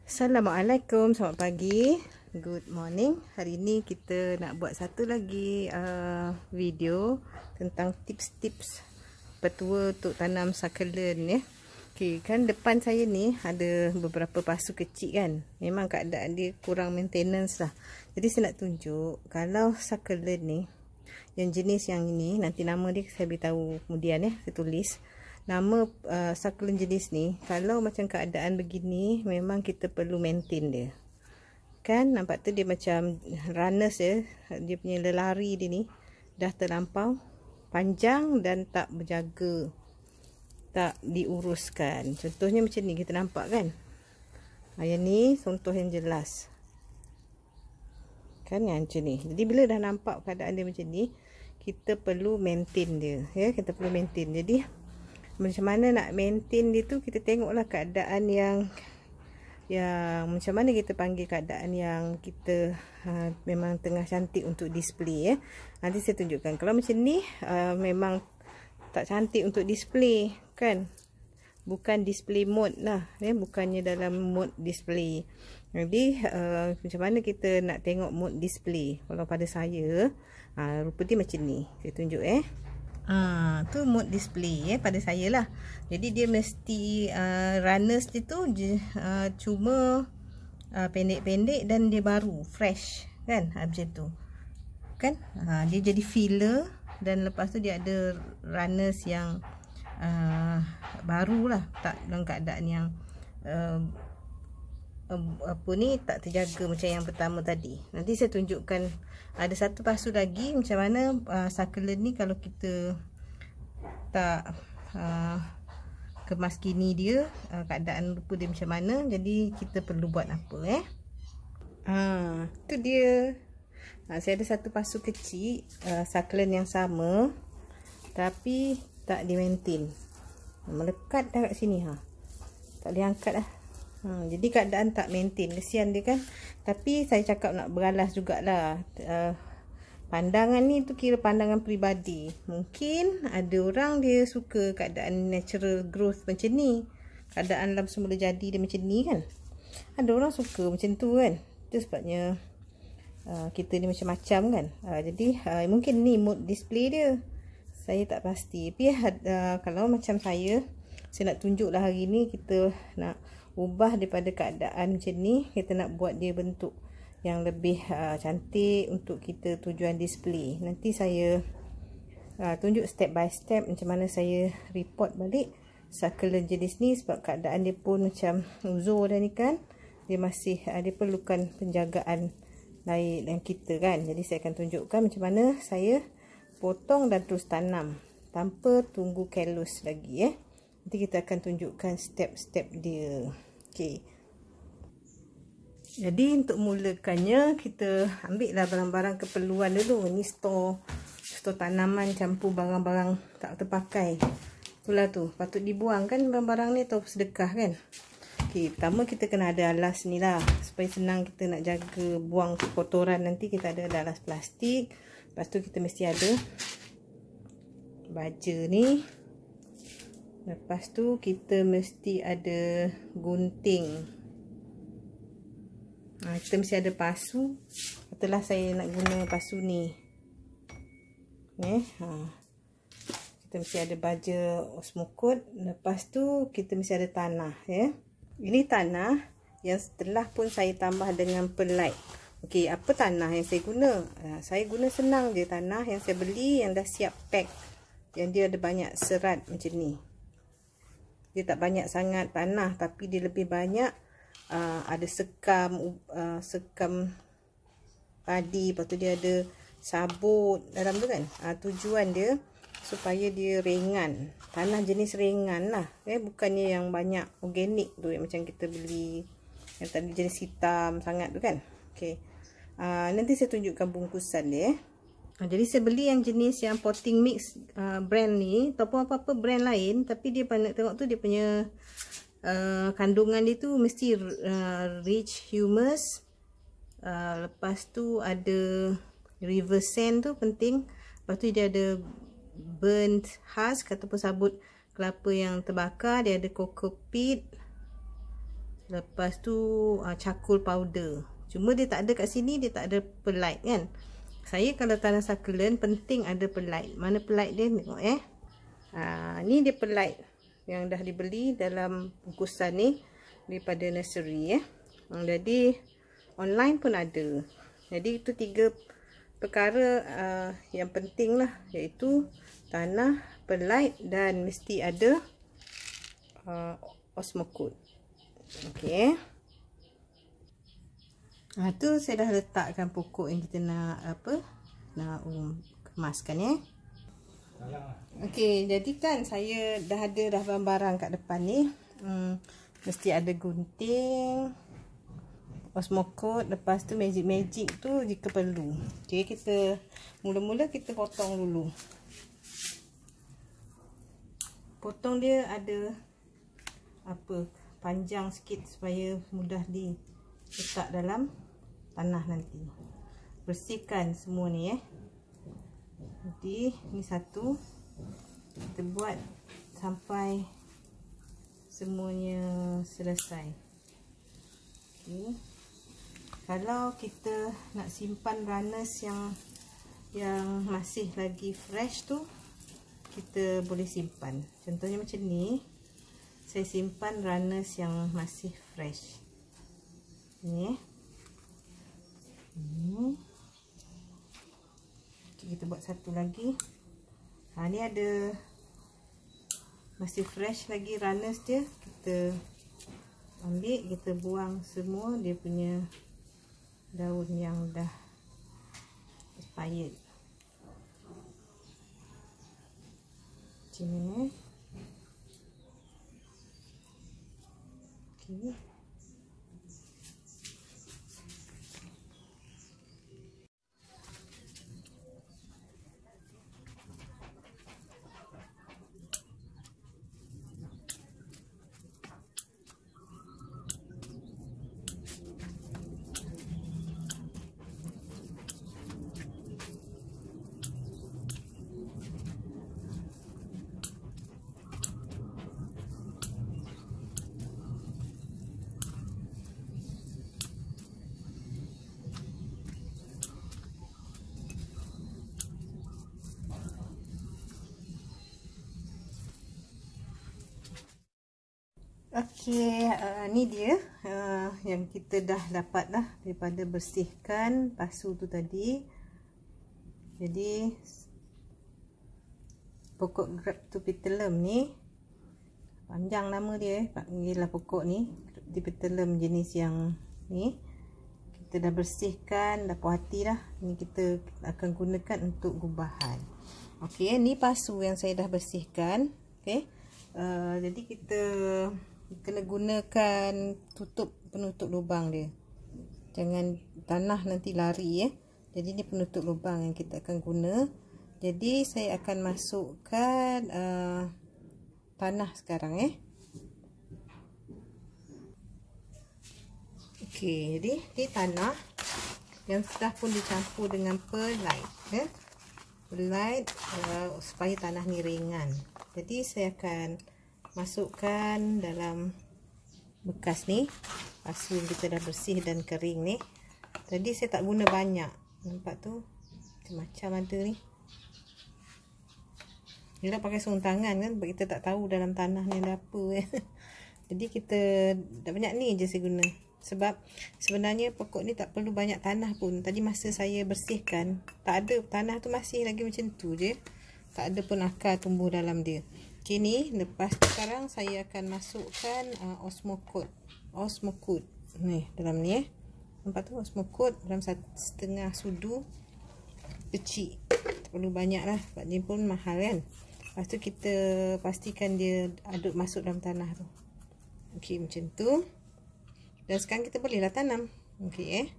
Assalamualaikum, selamat pagi, good morning. Hari ini kita nak buat satu lagi video tentang tips-tips petua untuk tanam succulent ya. Okay, kan depan saya ni ada beberapa pasu kecil kan. Memang keadaan dia kurang maintenance lah. Jadi saya nak tunjuk kalau succulent ni, yang jenis yang ini, nanti nama dia saya beritahu kemudian ya, saya tulis. Nama succulent jenis ni, kalau macam keadaan begini, memang kita perlu maintain dia. Kan, nampak tu dia macam runners ya. Dia punya lelari dia ni, dah terlampau panjang dan tak berjaga. Tak diuruskan. Contohnya macam ni, kita nampak kan. Yang ni, contoh yang jelas. Kan, yang macam ni. Jadi, bila dah nampak keadaan dia macam ni, kita perlu maintain dia. Ya, kita perlu maintain. Jadi, macam mana nak maintain dia tu, kita tengoklah keadaan yang macam mana kita panggil keadaan yang kita memang tengah cantik untuk display ya. Nanti saya tunjukkan. Kalau macam ni memang tak cantik untuk display kan. Bukan display mode lah ya, bukannya dalam mode display. Jadi macam mana kita nak tengok mode display. Kalau pada saya rupa dia macam ni. Saya tunjuk tu mode display pada saya lah. Jadi dia mesti runners dia tu cuma pendek-pendek dan dia baru fresh kan, macam tu kan. Dia jadi filler dan lepas tu dia ada runners yang baru lah, tak dalam keadaan yang tak terjaga macam yang pertama tadi. Nanti saya tunjukkan ada satu pasu lagi macam mana succulent ni kalau kita tak kemas kini dia, keadaan rupa dia macam mana. Jadi kita perlu buat apa tu dia. Saya ada satu pasu kecil succulent yang sama tapi tak di maintain, melekat dah kat sini tak boleh angkat dah. Jadi keadaan tak maintain, kesian dia kan. Tapi saya cakap nak beralas jugalah. Pandangan ni tu kira pandangan peribadi. Mungkin ada orang dia suka keadaan natural growth macam ni, keadaan alam semula jadi dia macam ni kan. Ada orang suka macam tu kan. Itu sebabnya kita ni macam-macam kan. Jadi mungkin ni mode display dia, saya tak pasti. Tapi kalau macam saya nak tunjuklah hari ni kita nak ubah daripada keadaan macam ni, kita nak buat dia bentuk yang lebih cantik untuk kita tujuan display. Nanti saya tunjuk step by step macam mana saya report balik succulent jenis ni, sebab keadaan dia pun macam uzur dah ni kan. Dia masih dia perlukan penjagaan lain yang kita kan. Jadi saya akan tunjukkan macam mana saya potong dan terus tanam tanpa tunggu callus lagi Nanti kita akan tunjukkan step-step dia. Okey. Jadi untuk mulakannya kita ambil lah barang-barang keperluan dulu. Ni store tanaman campur barang-barang tak terpakai. Itulah tu, patut dibuang kan barang-barang ni atau sedekah kan. Okey, pertama kita kena ada alas ni lah, supaya senang kita nak jaga buang kotoran. Nanti kita ada alas plastik. Lepas tu kita mesti ada baja ni. Lepas tu kita mesti ada gunting. Kita mesti ada pasu. Katalah saya nak guna pasu ni. Kita mesti ada baja osmokot. Lepas tu kita mesti ada tanah Ini tanah yang setelah pun saya tambah dengan perlite. Okey, apa tanah yang saya guna? Saya guna senang je, tanah yang saya beli yang dah siap pack. Yang dia ada banyak serat macam ni. Dia tak banyak sangat tanah, tapi dia lebih banyak ada sekam padi. Lepas tu dia ada sabut dalam tu kan. Tujuan dia supaya dia ringan. Tanah jenis ringan lah bukannya yang banyak organik tu, yang macam kita beli yang tadi jenis hitam sangat tu kan. Okey, nanti saya tunjukkan bungkusan dia Jadi saya beli yang jenis yang potting mix brand ni, ataupun apa-apa brand lain. Tapi dia nak tengok tu dia punya kandungan dia tu mesti rich humus. Lepas tu ada river sand tu penting. Lepas tu dia ada burnt husk ataupun sabut kelapa yang terbakar. Dia ada coco peat. Lepas tu charcoal powder. Cuma dia tak ada kat sini, dia tak ada perlite kan. Saya kalau tanam succulent penting ada perlite. Mana perlite dia? Tengok ni dia perlite yang dah dibeli dalam bungkusan ni daripada nursery Jadi online pun ada. Jadi itu 3 perkara yang penting lah, iaitu tanah, perlite dan mesti ada osmocote. Okey. Tu saya dah letakkan pokok yang kita nak kemaskan Okey, jadi kan saya dah ada barang-barang kat depan ni. Mesti ada gunting, osmocote, lepas tu magic tu jika perlu. Okey, kita mula-mula kita potong dulu. Potong dia ada panjang sikit supaya mudah diletak dalam tanah nanti. Bersihkan semua ni Jadi ni satu. Kita buat sampai semuanya selesai. Okay. Kalau kita nak simpan runners yang masih lagi fresh tu, kita boleh simpan. Contohnya macam ni. Saya simpan runners yang masih fresh. Ni okay, kita buat satu lagi. Ni ada masih fresh lagi runners dia. Kita ambil, kita buang semua dia punya daun yang dah expired. Macam ni. Okay. Okey, ni dia yang kita dah dapat daripada bersihkan pasu tu tadi. Jadi pokok Graptophyllum ni panjang nama dia, panggillah pokok ni Graptophyllum jenis yang ni. Kita dah bersihkan, dah puas hati dah. Ni kita akan gunakan untuk gubahan. Okey, ni pasu yang saya dah bersihkan. Okey. Jadi kita kena gunakan penutup lubang dia. Jangan tanah nanti lari Jadi ni penutup lubang yang kita akan guna. Jadi saya akan masukkan tanah sekarang Okey, jadi ni tanah yang sudah pun dicampur dengan perlite perlite supaya tanah ni ringan. Jadi saya akan masukkan dalam bekas ni pasu yang kita dah bersih dan kering ni. Tadi saya tak guna banyak. Nampak tu macam-macam ada ni. Kita pakai sarung tangan kan, sebab kita tak tahu dalam tanah ni ada apa Jadi kita tak banyak ni je saya guna. Sebab sebenarnya pokok ni tak perlu banyak tanah pun. Tadi masa saya bersihkan, tak ada, tanah tu masih lagi macam tu je. Tak ada pun akar tumbuh dalam dia. Okay, ni lepas tu sekarang saya akan masukkan osmocote ni dalam ni nampak tu, osmocote dalam 1/2 sudu kecil. Tak perlu banyak lah sebab ni pun mahal kan. Lepas tu kita pastikan dia aduk masuk dalam tanah tu. Okey, macam tu. Dan sekarang kita bolehlah tanam. Okey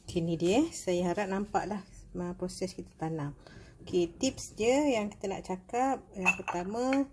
Okey, ni dia. Saya harap nampak lah proses kita tanam. Okey, tips dia yang kita nak cakap, yang pertama,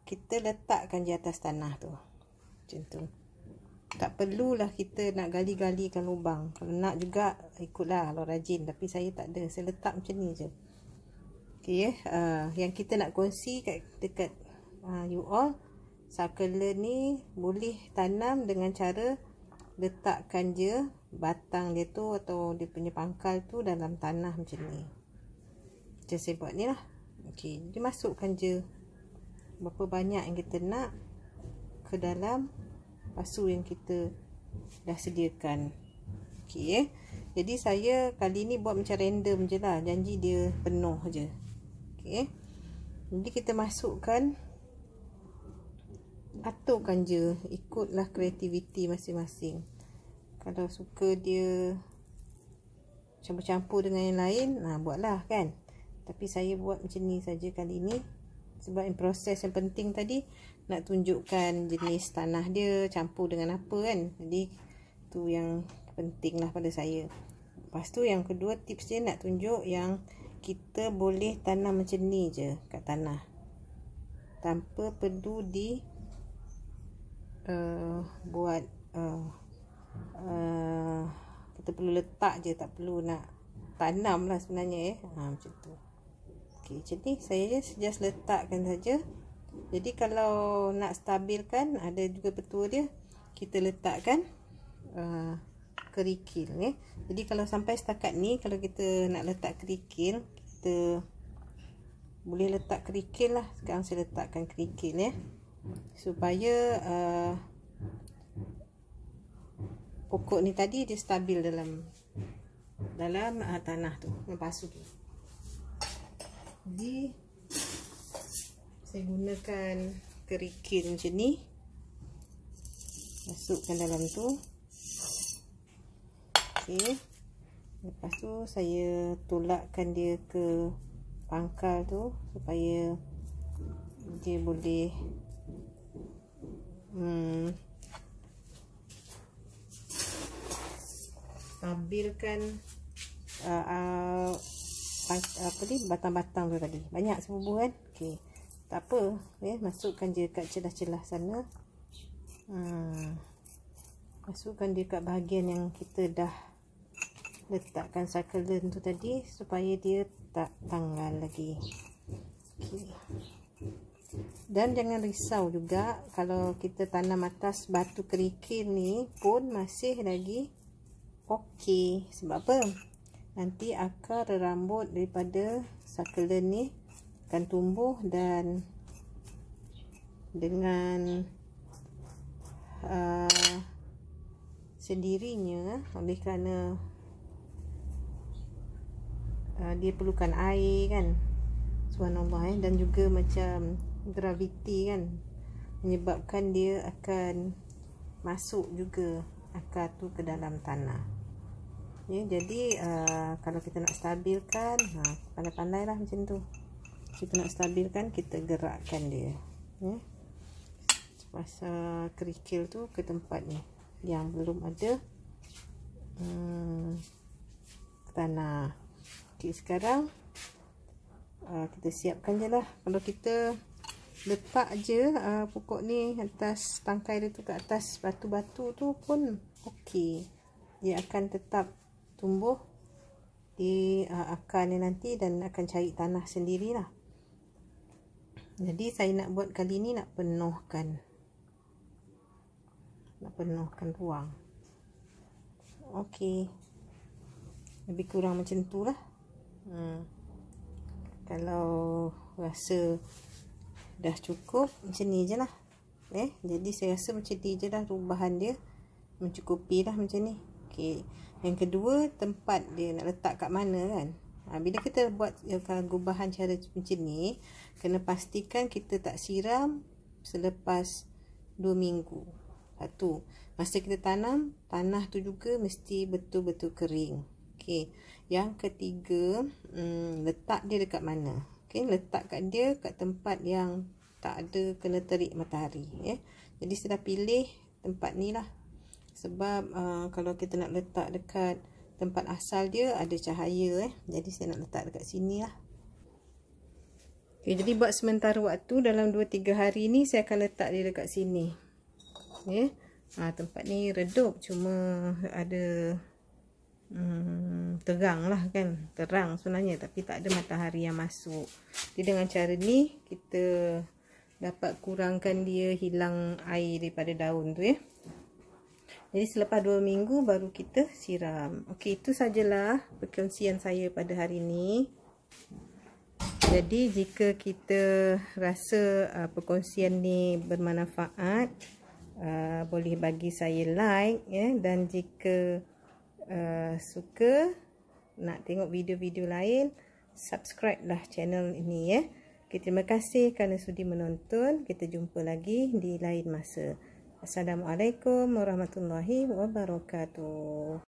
kita letakkan di atas tanah tu. Macam tu. Tak perlulah kita nak gali-galikan lubang. Kalau nak juga ikutlah kalau rajin, tapi saya tak ada. Saya letak macam ni je. Okey yang kita nak kongsi dekat you all, succulent ni boleh tanam dengan cara letakkan je batang dia tu atau dia punya pangkal tu dalam tanah macam ni. Macam saya buat ni lah. Okey, dia masukkan je berapa banyak yang kita nak ke dalam pasu yang kita dah sediakan. Okey, jadi saya kali ni buat macam random je lah, janji dia penuh je. Okey, jadi kita masukkan, aturkan je, ikutlah kreativiti masing-masing. Kalau suka dia campur-campur dengan yang lain, buatlah kan. Tapi saya buat macam ni saja kali ni, sebab proses yang penting tadi nak tunjukkan jenis tanah dia campur dengan apa kan. Jadi tu yang penting lah pada saya. Lepas tu yang kedua, tips dia nak tunjuk yang kita boleh tanam macam ni je kat tanah, tanpa perlu di buat kita perlu letak je, tak perlu nak tanam lah sebenarnya macam tu. Okey, jadi saya just letakkan saja. Jadi kalau nak stabilkan, ada juga petua dia, kita letakkan kerikil Jadi kalau sampai setakat ni, kalau kita nak letak kerikil, kita boleh letak kerikil lah. Sekarang saya letakkan kerikil supaya pokok ni tadi dia stabil dalam tanah tu, pasu tu. Jadi saya gunakan kerikil macam ni, masukkan dalam tu. Okey, lepas tu saya tolakkan dia ke pangkal tu supaya dia boleh stabilkan batang-batang tu tadi. Banyak sebubuh kan. Okey, tak apa masukkan je kat celah-celah sana. Masukkan dia kat bahagian yang kita dah letakkan succulent tu tadi, supaya dia tak tanggal lagi. Okey, dan jangan risau juga kalau kita tanam atas batu kerikil ni pun masih lagi okey. Sebab apa? Nanti akar rambut daripada succulent ni akan tumbuh, dan dengan sendirinya, oleh kerana dia perlukan air kan, subhanallah dan juga macam graviti kan, menyebabkan dia akan masuk juga akar tu ke dalam tanah. Jadi kalau kita nak stabilkan, pandai-pandai lah macam tu. Kita nak stabilkan, kita gerakkan dia pasal kerikil tu ke tempat ni yang belum ada tanah. Okey, sekarang kita siapkan je lah. Kalau kita letak je pokok ni atas tangkai dia tu, ke atas batu-batu tu pun okey, dia akan tetap tumbuh di akar ni nanti dan akan cari tanah sendirilah. Jadi saya nak buat kali ni nak penuhkan ruang. Okey, lebih kurang macam tu lah. Kalau rasa dah cukup, macam ni je lah. Jadi saya rasa macam ni je lah perubahan dia, mencukupi lah macam ni. Okey, yang kedua, tempat dia nak letak kat mana kan. Bila kita buat gubahan cara macam ni, kena pastikan kita tak siram selepas 2 minggu. Satu, masa kita tanam, tanah tu juga mesti betul-betul kering. Okey, yang ketiga, letak dia dekat mana. Okey, letak kat dia kat tempat yang tak ada kena terik matahari. Jadi saya dah pilih tempat ni lah. Sebab kalau kita nak letak dekat tempat asal dia ada cahaya jadi saya nak letak dekat sini lah. Okay, jadi buat sementara waktu, dalam 2-3 hari ni saya akan letak dia dekat sini. Tempat ni redup, cuma ada terang lah kan, terang sebenarnya, tapi tak ada matahari yang masuk. Jadi dengan cara ni kita dapat kurangkan dia hilang air daripada daun tu ya. Jadi selepas 2 minggu baru kita siram. Okey, itu sajalah perkongsian saya pada hari ini. Jadi jika kita rasa perkongsian ni bermanfaat, boleh bagi saya like ya, dan jika suka nak tengok video-video lain, subscribe lah channel ini ya. Okay, terima kasih kerana sudi menonton. Kita jumpa lagi di lain masa. Assalamualaikum warahmatullahi wabarakatuh.